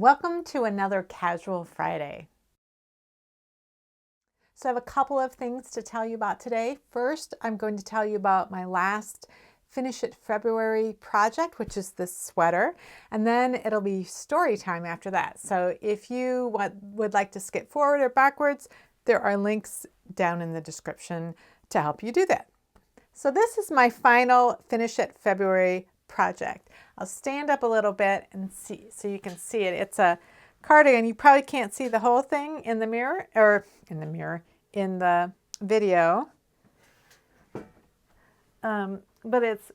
Welcome to another Casual Friday. So I have a couple of things to tell you about today. First, I'm going to tell you about my last Finish It February project, which is this sweater, and then it'll be story time after that. So if you would like to skip forward or backwards, there are links down in the description to help you do that. So this is my final Finish It February project. I'll stand up a little bit and see so you can see it. It's a cardigan. You probably can't see the whole thing in the mirror in the video. But it's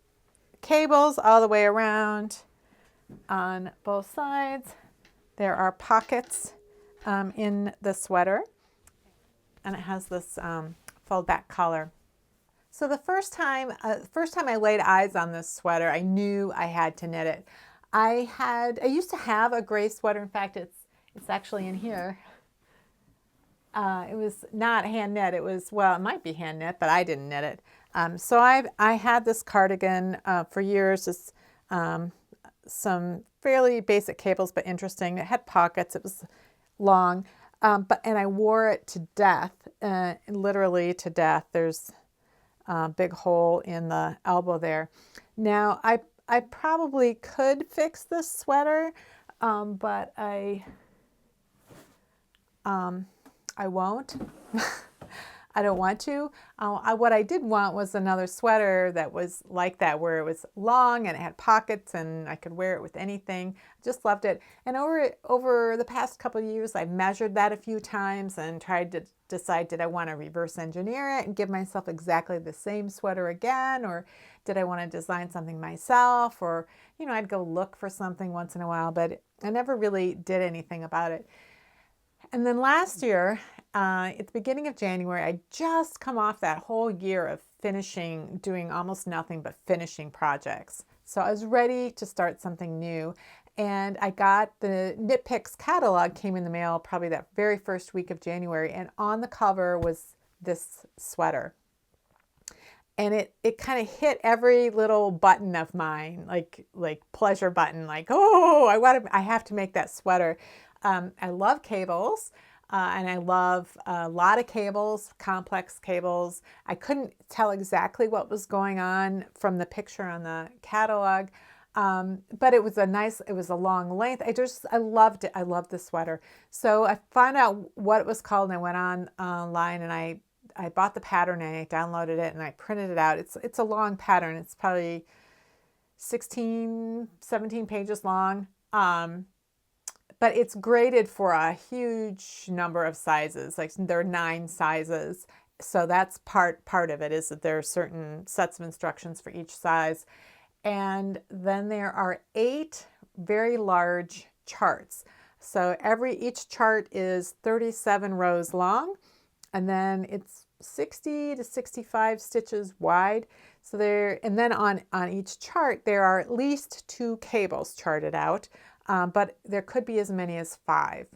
cables all the way around on both sides. There are pockets in the sweater, and it has this fold back collar. So the first time I laid eyes on this sweater, I knew I had to knit it. I used to have a gray sweater. In fact, it's actually in here. It was not hand knit. It might be hand knit, but I didn't knit it. So I had this cardigan for years. It's some fairly basic cables, but interesting. It had pockets. It was long, and I wore it to death, literally to death. There's big hole in the elbow there. Now I probably could fix this sweater, but I won't. I don't want to. What I did want was another sweater that was like that, where it was long and it had pockets and I could wear it with anything. Just loved it. And over the past couple of years, I measured that a few times and tried to decide, did I want to reverse engineer it and give myself exactly the same sweater again, or did I want to design something myself, or I'd go look for something once in a while, but I never really did anything about it. And then last year, at the beginning of January, I just come off that whole year of doing almost nothing but finishing projects. So I was ready to start something new. And I got the Knit Picks catalog, came in the mail probably that very first week of January. And on the cover was this sweater. And it kind of hit every little button of mine, like pleasure button, like, oh, I have to make that sweater. I love cables, and I love a lot of cables, complex cables. I couldn't tell exactly what was going on from the picture on the catalog, but it was a long length. I loved it. I loved the sweater. So I found out what it was called, and I went online and I bought the pattern and I downloaded it and I printed it out. It's a long pattern. It's probably 16, 17 pages long. But it's graded for a huge number of sizes. Like there are 9 sizes. So that's part of it, is that there are certain sets of instructions for each size. And then there are 8 very large charts. So each chart is 37 rows long, and then it's 60 to 65 stitches wide. So and then on each chart, there are at least 2 cables charted out. But there could be as many as 5.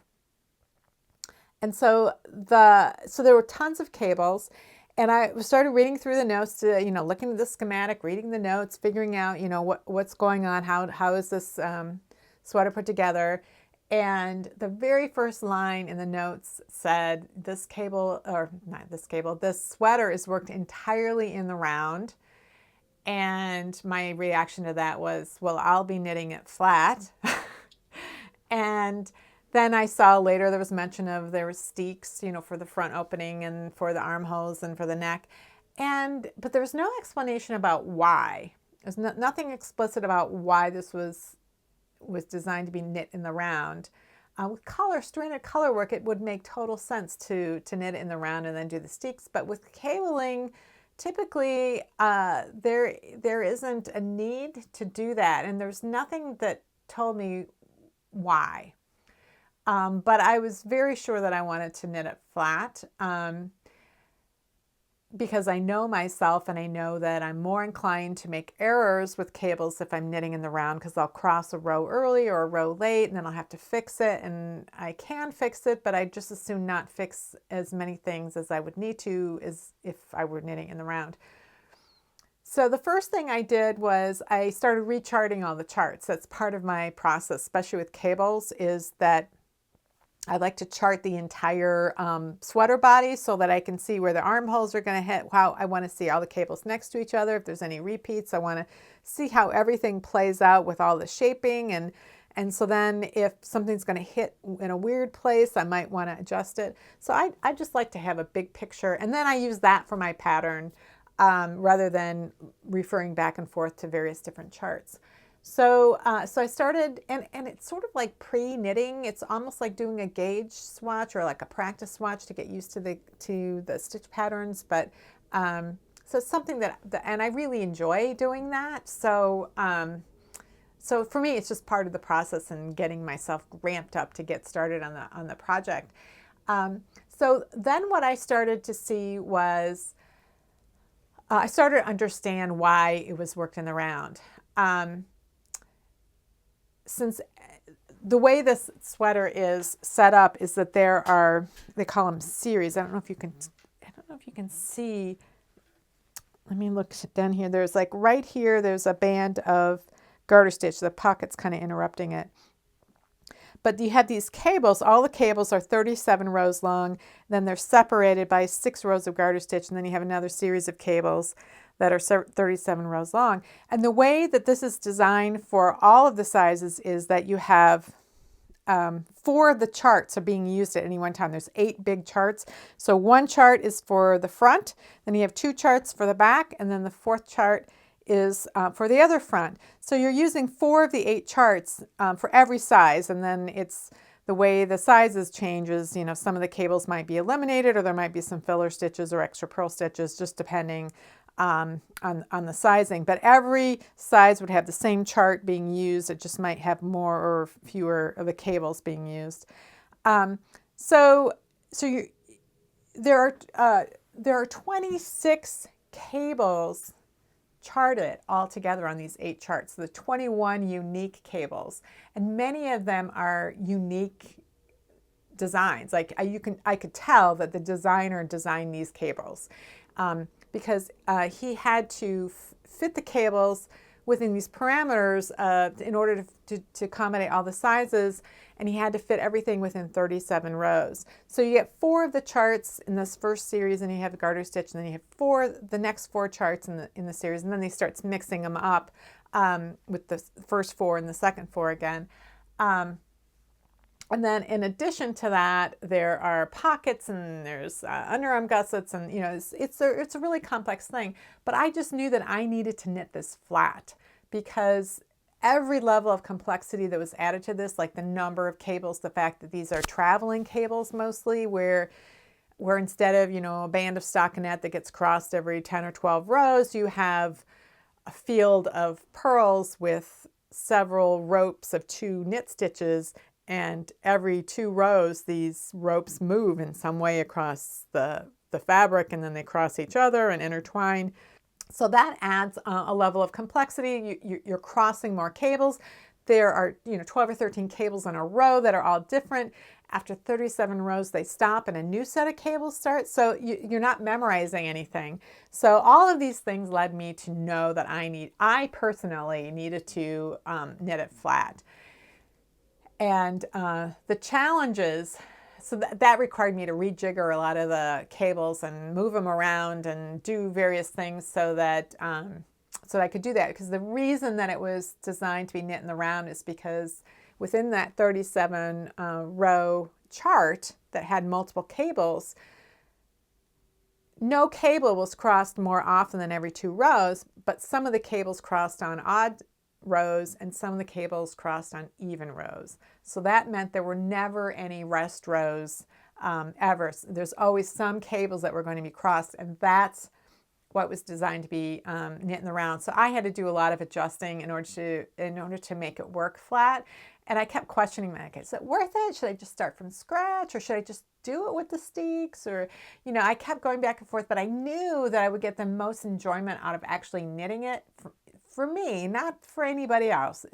And so there were tons of cables, and I started reading through the notes, looking at the schematic, reading the notes, figuring out, what's going on, how is this sweater put together. And the very first line in the notes said, this sweater is worked entirely in the round. And my reaction to that was, well, I'll be knitting it flat. And then I saw later there was mention of there were steeks, for the front opening and for the armholes and for the neck. But there was no explanation about why. There's nothing explicit about why this was designed to be knit in the round. With stranded color work, it would make total sense to knit it in the round and then do the steeks. But with cabling, typically there isn't a need to do that. And there's nothing that told me why. But I was very sure that I wanted to knit it flat, because I know myself and I know that I'm more inclined to make errors with cables if I'm knitting in the round, because I'll cross a row early or a row late and then I'll have to fix it, and I can fix it, but I just as soon not fix as many things as I would need to as if I were knitting in the round. So the first thing I did was I started recharting all the charts. That's part of my process, especially with cables, is that I like to chart the entire sweater body so that I can see where the armholes are going to hit. How I want to see all the cables next to each other. If there's any repeats, I want to see how everything plays out with all the shaping. And so then if something's going to hit in a weird place, I might want to adjust it. So I just like to have a big picture. And then I use that for my pattern rather than referring back and forth to various different charts. So I started, and it's sort of like pre-knitting. It's almost like doing a gauge swatch or like a practice swatch to get used to the stitch patterns. But so it's something and I really enjoy doing that. So so for me, it's just part of the process and getting myself ramped up to get started on the project. So then what I started to see was I started to understand why it was worked in the round. Since the way this sweater is set up is that there are, they call them series. I don't know if you can see. Let me look down here. There's like right here, there's a band of garter stitch. The pocket's kind of interrupting it. But you have these cables. All the cables are 37 rows long. Then they're separated by 6 rows of garter stitch. And then you have another series of cables that are 37 rows long. And the way that this is designed for all of the sizes is that you have 4 of the charts are being used at any one time. There's 8 big charts. So one chart is for the front, then you have 2 charts for the back, and then the 4th chart is for the other front. So you're using 4 of the 8 charts for every size, and then it's the way the sizes changes. You know, some of the cables might be eliminated, or there might be some filler stitches or extra purl stitches, just depending on the sizing. But every size would have the same chart being used. It just might have more or fewer of the cables being used. There are 26 cables charted all together on these 8 charts, the 21 unique cables, and many of them are unique designs. Like I could tell that the designer designed these cables because he had to fit the cables within these parameters in order to accommodate all the sizes, and he had to fit everything within 37 rows. So you get 4 of the charts in this first series, and you have the garter stitch, and then you have the next 4 charts in the series, and then he starts mixing them up with the first 4 and the second 4 again. And then in addition to that, there are pockets and there's underarm gussets, and you know it's a really complex thing. But I just knew that I needed to knit this flat because every level of complexity that was added to this, like the number of cables, the fact that these are traveling cables mostly, where instead of, you know, a band of stockinette that gets crossed every 10 or 12 rows, you have a field of purls with several ropes of 2 knit stitches. And every 2 rows, these ropes move in some way across the fabric, and then they cross each other and intertwine. So that adds a level of complexity. You're crossing more cables. There are 12 or 13 cables in a row that are all different. After 37 rows, they stop and a new set of cables start. So you're not memorizing anything. So all of these things led me to know that I personally needed to knit it flat. And the challenges, so that required me to rejigger a lot of the cables and move them around and do various things so that I could do that. Because the reason that it was designed to be knit in the round is because within that 37 row chart that had multiple cables, no cable was crossed more often than every 2 rows, but some of the cables crossed on odd rows and some of the cables crossed on even rows. So that meant there were never any rest rows ever. There's always some cables that were going to be crossed, and that's what was designed to be knit in the round. So I had to do a lot of adjusting in order to make it work flat. And I kept questioning that. Is it worth it? Should I just start from scratch, or should I just do it with the steeks? Or, I kept going back and forth, but I knew that I would get the most enjoyment out of actually knitting it. For me, not for anybody else,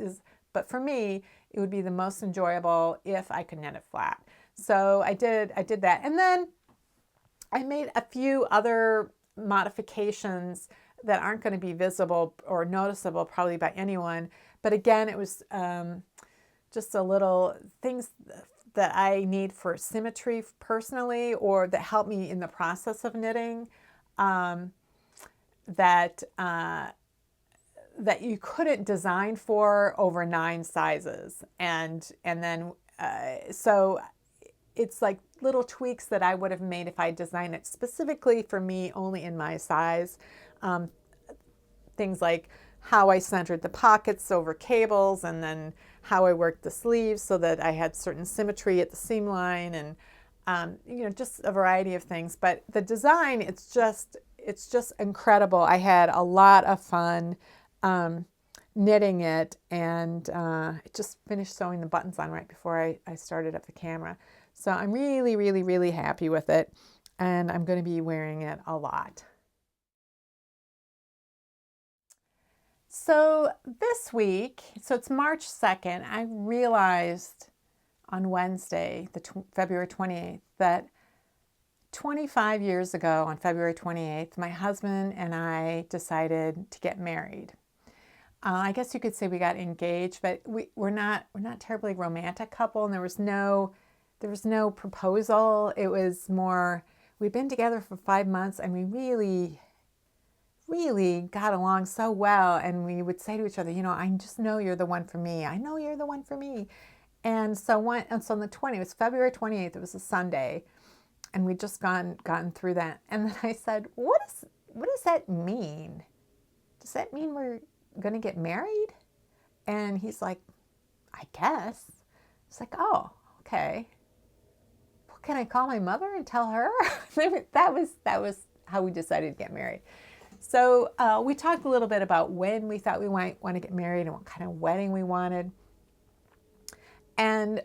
but for me, it would be the most enjoyable if I could knit it flat. So I did that. And then I made a few other modifications that aren't going to be visible or noticeable probably by anyone. But again, it was just a little things that I need for symmetry personally, or that help me in the process of knitting, that that you couldn't design for over 9 sizes, and then so it's like little tweaks that I would have made if I designed it specifically for me, only in my size. Things like how I centered the pockets over cables, and then how I worked the sleeves so that I had certain symmetry at the seam line, and just a variety of things. But the design, it's just incredible. I had a lot of fun knitting it, and I just finished sewing the buttons on right before I started up the camera. So I'm really, really, really happy with it, and I'm going to be wearing it a lot. So this week, so it's March 2nd, I realized on Wednesday, February 28th, that 25 years ago on February 28th, my husband and I decided to get married. I guess you could say we got engaged, but we're not terribly romantic couple, and there was no proposal. It was more, we've been together for 5 months, and we really got along so well, and we would say to each other, I just know you're the one for me. I know you're the one for me. And so on the 20th, it was February 28th, it was a Sunday, and we'd just gotten through that. And then I said, what does that mean? Does that mean we're going to get married? And he's like, I guess. It's like, oh, okay. Well, can I call my mother and tell her? That was how we decided to get married. So we talked a little bit about when we thought we might want to get married and what kind of wedding we wanted. And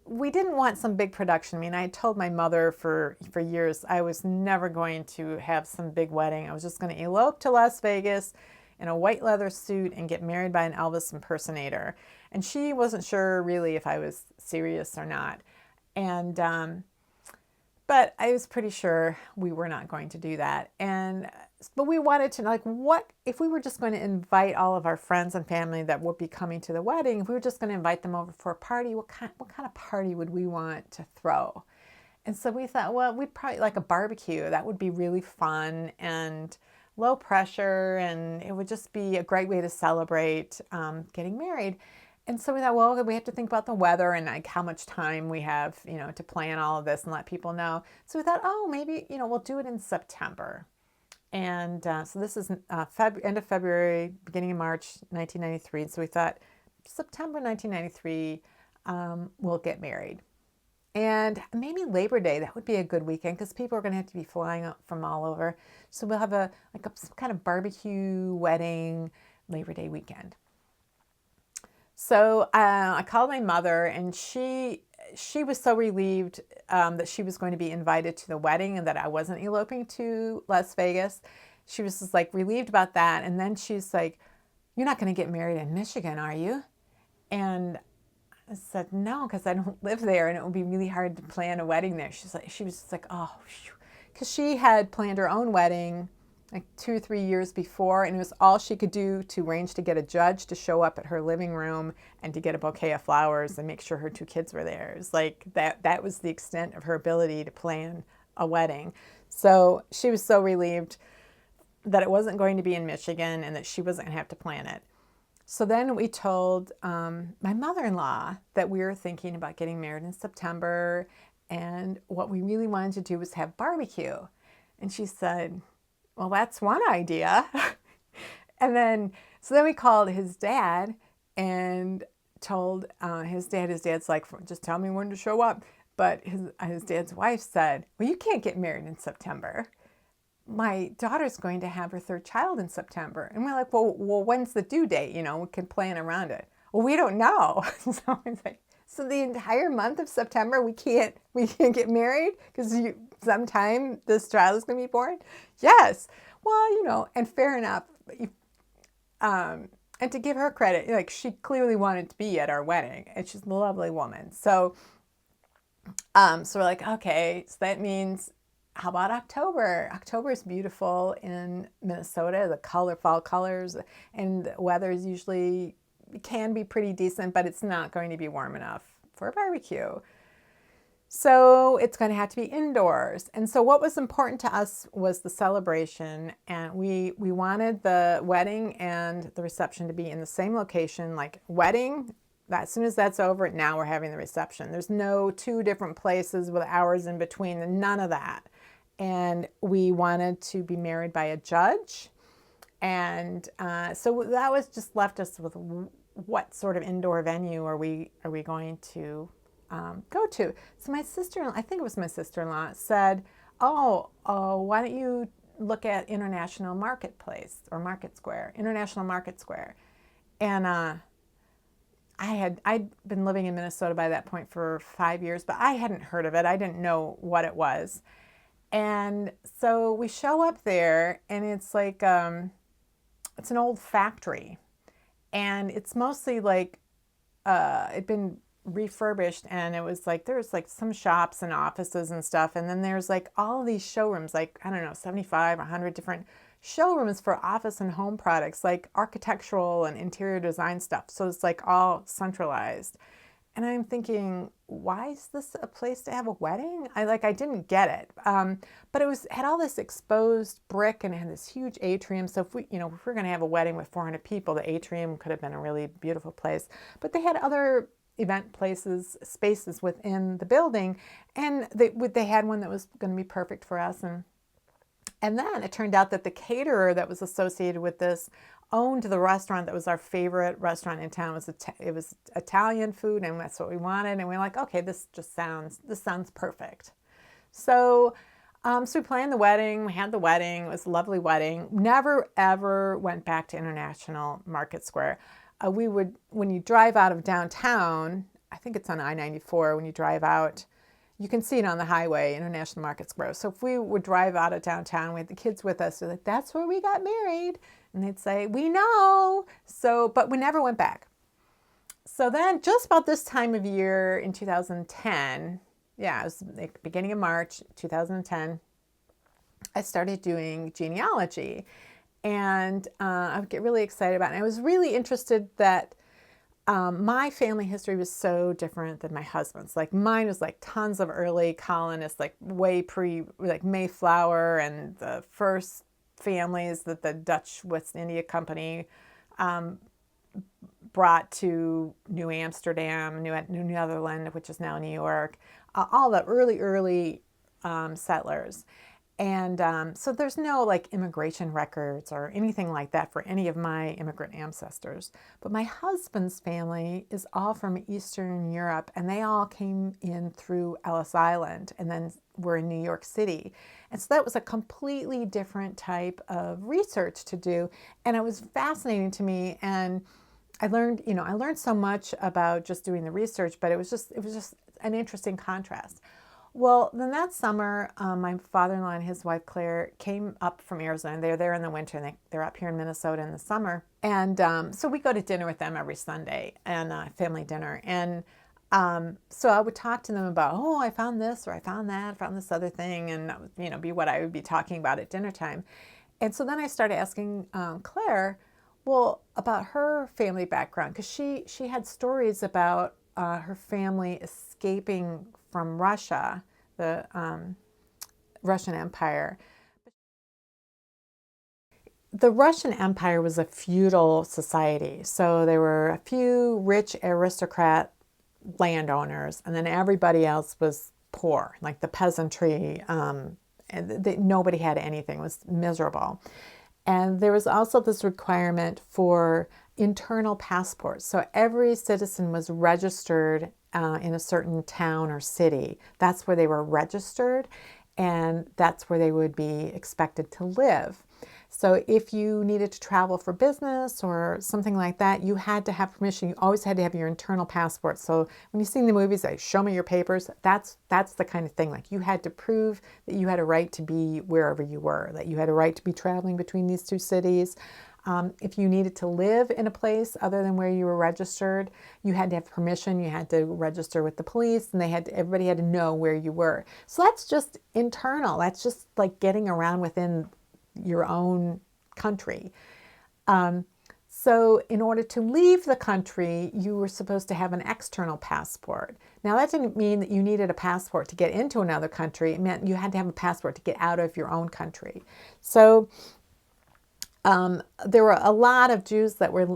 we didn't want some big production. I mean, I told my mother for years I was never going to have some big wedding. I was just going to elope to Las Vegas in a white leather suit and get married by an Elvis impersonator. And she wasn't sure really if I was serious or not. And but I was pretty sure we were not going to do that. But we wanted to know, what if we were just going to invite all of our friends and family that would be coming to the wedding? If we were just going to invite them over for a party, what kind of party would we want to throw? And so we thought, well, we'd probably like a barbecue. That would be really fun and low pressure, and it would just be a great way to celebrate getting married. And so we thought, well, we have to think about the weather and like how much time we have, to plan all of this and let people know. So we thought, oh, maybe, we'll do it in September. And so this is end of February, beginning of March, 1993. And so we thought September 1993, we'll get married. And maybe Labor Day, that would be a good weekend because people are going to have to be flying up from all over. So we'll have some kind of barbecue wedding Labor Day weekend. So I called my mother, and she was so relieved that she was going to be invited to the wedding and that I wasn't eloping to Las Vegas. She was just relieved about that. And then she's like, you're not going to get married in Michigan, are you? And I said, no, because I don't live there, and it would be really hard to plan a wedding there. She was just like, oh, because she had planned her own wedding 2 or 3 years before, and it was all she could do to arrange to get a judge to show up at her living room and to get a bouquet of flowers and make sure her 2 kids were there. It was like that was the extent of her ability to plan a wedding. So she was so relieved that it wasn't going to be in Michigan and that she wasn't going to have to plan it. So then we told my mother-in-law that we were thinking about getting married in September, and what we really wanted to do was have barbecue. And she said, well, that's one idea. And then we called his dad and told his dad's like, just tell me when to show up. But his dad's wife said, well, you can't get married in September. My daughter's going to have her 3rd child in September. And we're like, well, when's the due date? We can plan around it. Well, we don't know. So it's like, so the entire month of September, we can't get married because sometime this child is going to be born? Yes. Well, and fair enough. And to give her credit, she clearly wanted to be at our wedding, and she's a lovely woman. So we're like, okay, so that means how about October? October is beautiful in Minnesota. The fall colors, and the weather is usually can be pretty decent, but it's not going to be warm enough for a barbecue. So it's going to have to be indoors. And so what was important to us was the celebration, and we wanted the wedding and the reception to be in the same location. Like wedding, as soon as that's over, now we're having the reception. There's no two different places with hours in between, none of that. And we wanted to be married by a judge. And so that was just left us with what sort of indoor venue are we going to go to. So my sister-in-law, I think it was my sister-in-law, said, why don't you look at International Marketplace or Market Square, International Market Square. And I'd been living in Minnesota by that point for 5 years, but I hadn't heard of it. I didn't know what it was. And so we show up there, and it's like, it's an old factory. And it's mostly like, it'd been refurbished, and it was like, there's like some shops and offices and stuff. And then there's like all of these showrooms, like, I don't know, 75, 100 different showrooms for office and home products, like architectural and interior design stuff. So it's like all centralized. And I'm thinking, why is this a place to have a wedding? I didn't get it. But it had all this exposed brick, and it had this huge atrium. So if we're going to have a wedding with 400 people, the atrium could have been a really beautiful place. But they had other event spaces within the building, and they had one that was going to be perfect for us. And then it turned out that the caterer that was associated with this owned the restaurant that was our favorite restaurant in town. It was Italian food, and that's what we wanted. And we were like, okay, this sounds perfect. So we planned the wedding. We had the wedding. It was a lovely wedding. Never ever went back to International Market Square. When you drive out of downtown, I think it's on I-94. When you drive out, you can see it on the highway, International Market Square. So if we would drive out of downtown, we had the kids with us. They're like, that's where we got married. And they'd say, we know. But we never went back. So then just about this time of year in 2010, it was like beginning of March 2010, I started doing genealogy. And I would get really excited about it. And I was really interested that my family history was so different than my husband's. Like mine was like tons of early colonists, like way like Mayflower and the first families that the Dutch West India Company brought to New Amsterdam, New Netherlands, which is now New York, all the early settlers. And so there's no like immigration records or anything like that for any of my immigrant ancestors. But my husband's family is all from Eastern Europe, and they all came in through Ellis Island and then were in New York City. And so that was a completely different type of research to do. And it was fascinating to me. And I learned so much about just doing the research, but it was just an interesting contrast. Well, then that summer, my father-in-law and his wife, Claire, came up from Arizona. They're there in the winter, and they're up here in Minnesota in the summer. And so we go to dinner with them every Sunday, and family dinner. And so I would talk to them about, I found this, or I found that, I found this other thing, and that would, be what I would be talking about at dinner time. And so then I started asking Claire, about her family background, because she had stories about her family escaping from Russia, the Russian Empire. The Russian Empire was a feudal society. So there were a few rich aristocrat landowners, and then everybody else was poor, like the peasantry. Nobody had anything. It was miserable. And there was also this requirement for internal passports. So every citizen was registered in a certain town or city. That's where they were registered, and that's where they would be expected to live. So if you needed to travel for business or something like that, you had to have permission. You always had to have your internal passport. So when you see in the movies, they show me your papers, that's the kind of thing. Like you had to prove that you had a right to be wherever you were, that you had a right to be traveling between these two cities. If you needed to live in a place other than where you were registered, you had to have permission. You had to register with the police, and everybody had to know where you were. So that's just internal. That's just like getting around within your own country. So in order to leave the country, you were supposed to have an external passport. Now, that didn't mean that you needed a passport to get into another country. It meant you had to have a passport to get out of your own country. So there were a lot of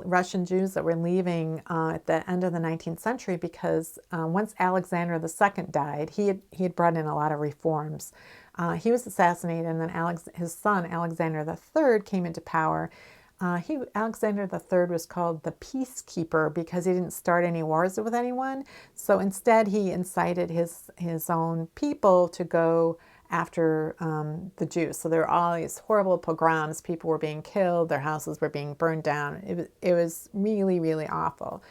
Russian Jews that were leaving at the end of the 19th century because once Alexander II died, he had brought in a lot of reforms. He was assassinated, and then his son, Alexander III, came into power. Alexander III was called the peacekeeper because he didn't start any wars with anyone. So instead, he incited his own people to go after the Jews. So there were all these horrible pogroms. People were being killed. Their houses were being burned down. It was really, really awful.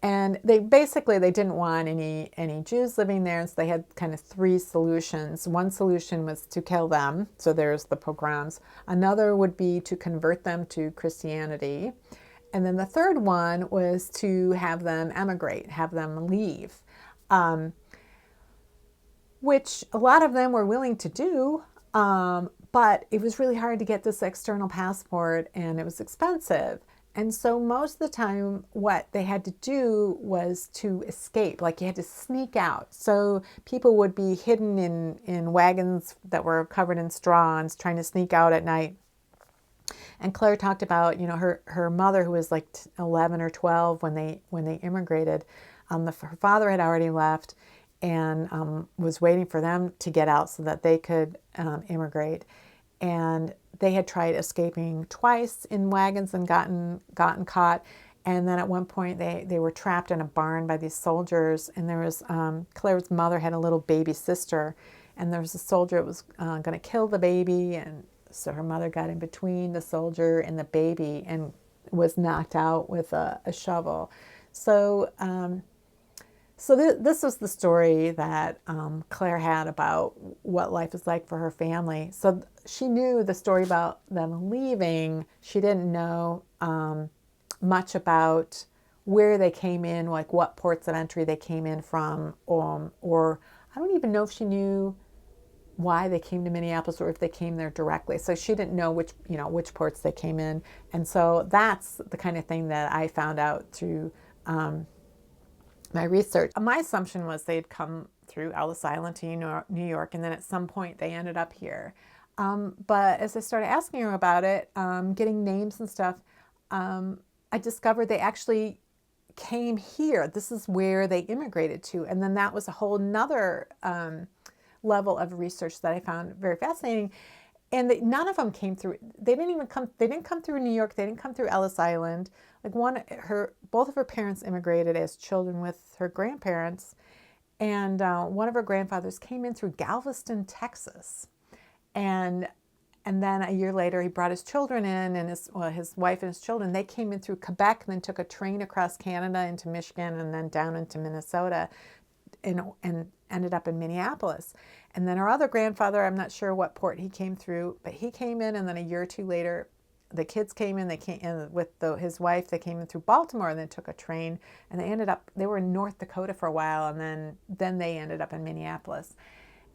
And they didn't want any Jews living there, and so they had kind of three solutions. One solution was to kill them, so there's the pogroms. Another would be to convert them to Christianity. And then the third one was to have them emigrate, have them leave, which a lot of them were willing to do, but it was really hard to get this external passport, and it was expensive. And so most of the time, what they had to do was to escape. Like, you had to sneak out. So people would be hidden in wagons that were covered in straw and trying to sneak out at night. And Claire talked about, her mother, who was like 11 or 12 when they immigrated. Her father had already left and was waiting for them to get out so that they could immigrate. And they had tried escaping twice in wagons and gotten caught. And then at one point they were trapped in a barn by these soldiers. And there was Claire's mother had a little baby sister, and there was a soldier that was going to kill the baby. And so her mother got in between the soldier and the baby and was knocked out with a shovel. So this was the story that Claire had about what life is like for her family. So she knew the story about them leaving. She didn't know much about where they came in, like what ports of entry they came in from, or I don't even know if she knew why they came to Minneapolis or if they came there directly. So she didn't know which ports they came in. And so that's the kind of thing that I found out through my research. My assumption was they'd come through Ellis Island to New York, and then at some point they ended up here. But as I started asking her about it, getting names and stuff, I discovered they actually came here. This is where they immigrated to. And then that was a whole nother level of research that I found very fascinating. And none of them came through. They didn't come through New York. They didn't come through Ellis Island. Like both of her parents immigrated as children with her grandparents, and one of her grandfathers came in through Galveston, Texas, and then a year later he brought his children in, and his wife and his children. They came in through Quebec and then took a train across Canada into Michigan and then down into Minnesota, and ended up in Minneapolis. And then her other grandfather, I'm not sure what port he came through, but he came in, and then a year or two later, the kids came in. They came in with his wife. They came in through Baltimore and then took a train, and they were in North Dakota for a while, and then they ended up in Minneapolis.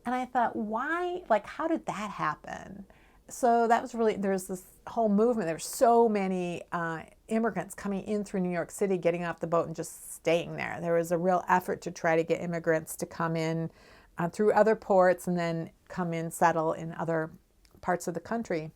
And I thought, why? Like, how did that happen? So that was really, there's this whole movement. There were so many immigrants coming in through New York City, getting off the boat and just staying there. There was a real effort to try to get immigrants to come in through other ports and then come in, settle in other parts of the country.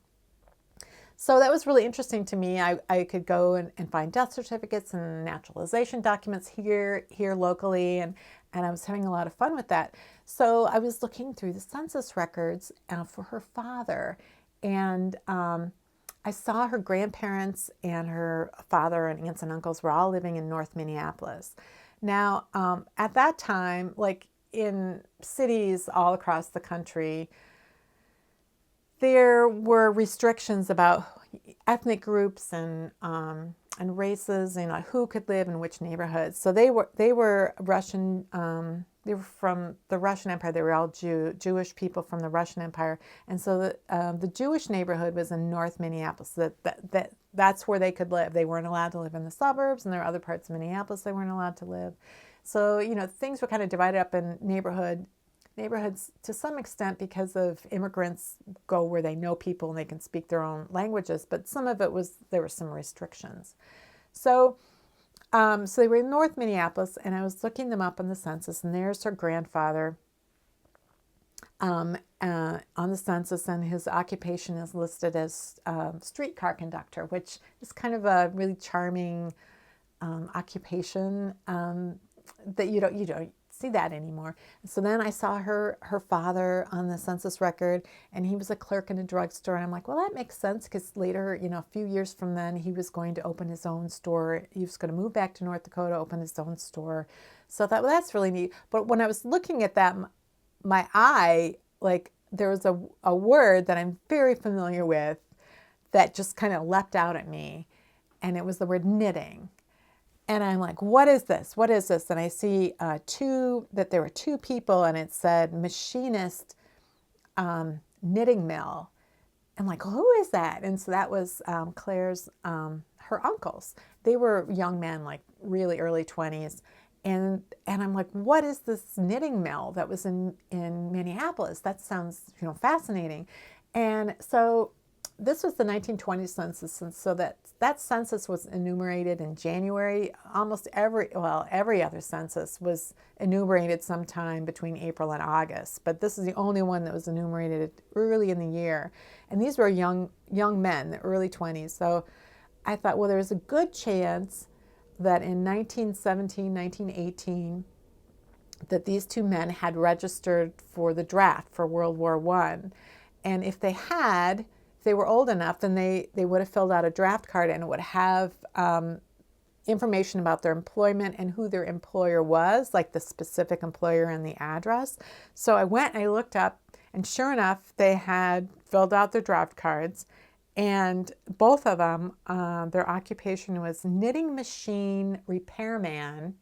So that was really interesting to me. I could go and find death certificates and naturalization documents here locally, and I was having a lot of fun with that. So I was looking through the census records for her father, and I saw her grandparents and her father and aunts and uncles were all living in North Minneapolis. Now, at that time, like in cities all across the country, there were restrictions about ethnic groups and races, and who could live in which neighborhoods. So they were Russian they were from the Russian Empire. They were all Jewish people from the Russian Empire, and so the Jewish neighborhood was in North Minneapolis. That's where they could live. They weren't allowed to live in the suburbs, and there were other parts of Minneapolis they weren't allowed to live. So things were kind of divided up in neighborhoods to some extent because of immigrants go where they know people and they can speak their own languages. But some of it was there were some restrictions. So they were in North Minneapolis, and I was looking them up on the census, and there's her grandfather on the census, and his occupation is listed as streetcar conductor, which is kind of a really charming occupation that you don't see that anymore. So then I saw her father on the census record, and he was a clerk in a drugstore. And I'm like, well, that makes sense, because later, a few years from then, he was going to open his own store. He was going to move back to North Dakota, open his own store. So I thought, well, that's really neat. But when I was looking at that, my eye, like, there was a word that I'm very familiar with that just kind of leapt out at me, and it was the word knitting. And I'm like, what is this? What is this? And I see that there were two people, and it said machinist knitting mill. I'm like, who is that? And so that was Claire's, her uncles. They were young men, like really early 20s. And I'm like, what is this knitting mill that was in Minneapolis? That sounds, fascinating. And so this was the 1920 census, and so that census was enumerated in January. Almost every other census was enumerated sometime between April and August, but this is the only one that was enumerated early in the year. And these were young men, the early 20s. So I thought, well, there's a good chance that in 1917, 1918, that these two men had registered for the draft for World War I. And if they were old enough, then they would have filled out a draft card, and it would have information about their employment and who their employer was, like the specific employer and the address. So I went and I looked up, and sure enough, they had filled out their draft cards, and both of them, their occupation was knitting machine repairman.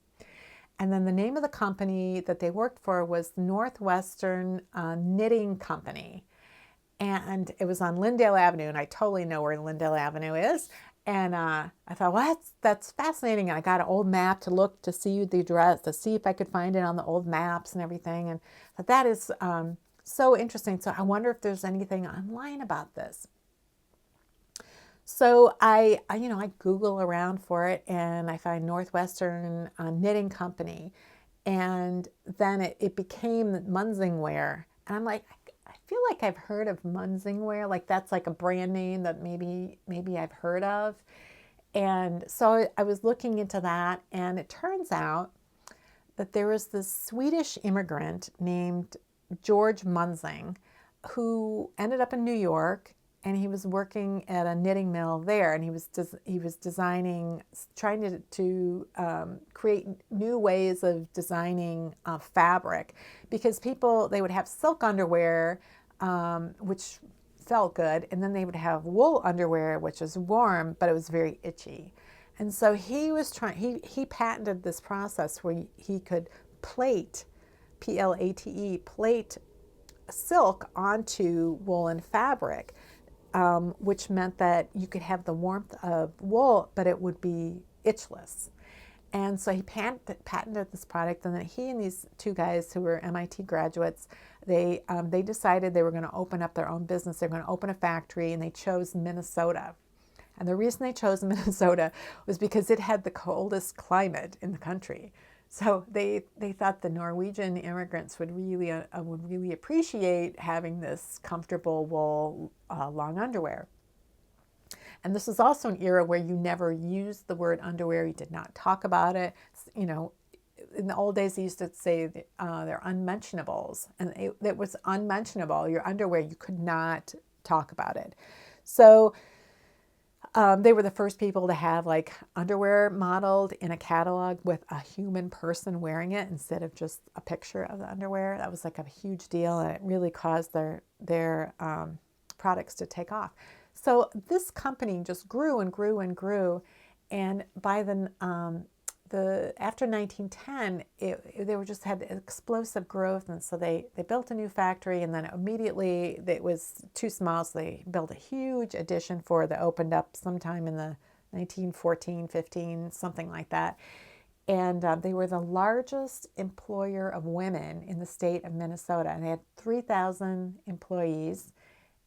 And then the name of the company that they worked for was Northwestern Knitting Company. And it was on Lyndale Avenue, and I totally know where Lyndale Avenue is. And I thought, well, that's fascinating. And I got an old map to look to see the address, to see if I could find it on the old maps and everything. And that is so interesting. So I wonder if there's anything online about this. So I Google around for it, and I find Northwestern Knitting Company, and then it became Munsingwear. And I'm like, I feel like I've heard of Munsingwear, like that's like a brand name that maybe I've heard of. And so I was looking into that, and it turns out that there was this Swedish immigrant named George Munsing who ended up in New York, and he was working at a knitting mill there, and he was designing, trying to create new ways of designing fabric, because they would have silk underwear, which felt good, and then they would have wool underwear, which is warm, but it was very itchy. And so he patented this process where he could plate, Plate, plate silk onto woolen fabric. Which meant that you could have the warmth of wool, but it would be itchless. And so he patented this product, and then he and these two guys who were MIT graduates, they decided they were going to open up their own business. They were going to open a factory, and they chose Minnesota. And the reason they chose Minnesota was because it had the coldest climate in the country. So they thought the Norwegian immigrants would really appreciate having this comfortable wool long underwear. And this is also an era where you never used the word underwear. You did not talk about it. In the old days, they used to say they're unmentionables, and it was unmentionable. Your underwear, you could not talk about it. So they were the first people to have like underwear modeled in a catalog with a human person wearing it instead of just a picture of the underwear. That was like a huge deal, and it really caused their products to take off. So this company just grew and grew and grew, and by the after 1910, they were just had explosive growth, and so they built a new factory, and then immediately it was too small, so they built a huge addition for that opened up sometime in the 1914, 15, something like that. And they were the largest employer of women in the state of Minnesota, and they had 3,000 employees,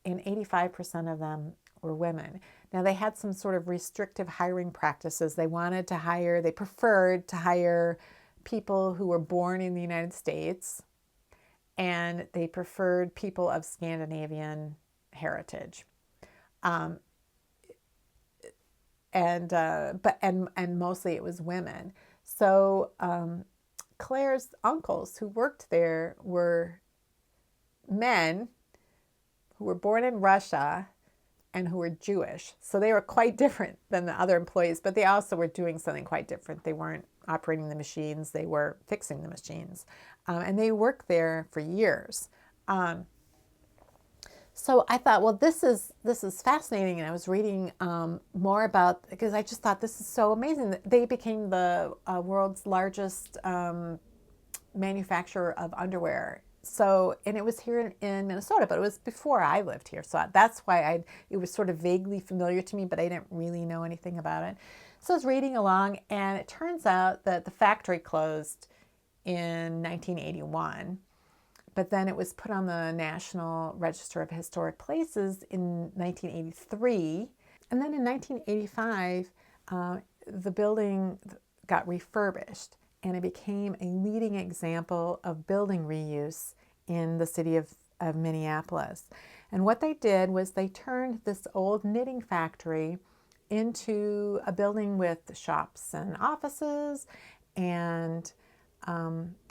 and 85% of them were women. Now, they had some sort of restrictive hiring practices. They preferred to hire people who were born in the United States, and they preferred people of Scandinavian heritage. And mostly it was women. So Claire's uncles who worked there were men who were born in Russia and who were Jewish. So they were quite different than the other employees, but they also were doing something quite different. They weren't operating the machines, they were fixing the machines. And they worked there for years. So I thought, well, this is fascinating, and I was reading more about, because I just thought this is so amazing. They became the world's largest manufacturer of underwear. So, and it was here in Minnesota, but it was before I lived here. So that's why it was sort of vaguely familiar to me, but I didn't really know anything about it. So I was reading along, and it turns out that the factory closed in 1981. But then it was put on the National Register of Historic Places in 1983. And then in 1985, the building got refurbished, and it became a leading example of building reuse in the city of Minneapolis. And what they did was they turned this old knitting factory into a building with shops and offices and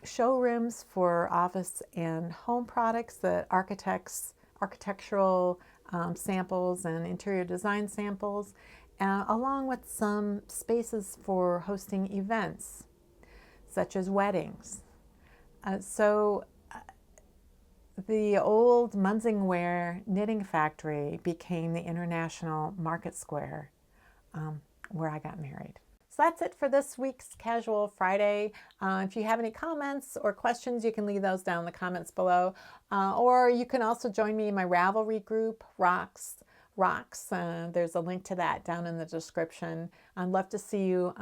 showrooms for office and home products, that architectural samples and interior design samples, along with some spaces for hosting events, such as weddings. The old Munsingware knitting factory became the International Market Square, where I got married. So that's it for this week's Casual Friday. If you have any comments or questions, you can leave those down in the comments below. Or you can also join me in my Ravelry group, Rocks. There's a link to that down in the description. I'd love to see you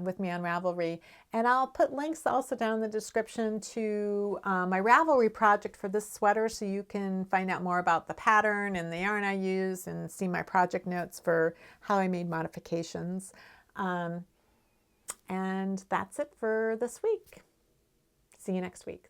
with me on Ravelry. And I'll put links also down in the description to my Ravelry project for this sweater, so you can find out more about the pattern and the yarn I use and see my project notes for how I made modifications. And that's it for this week. See you next week.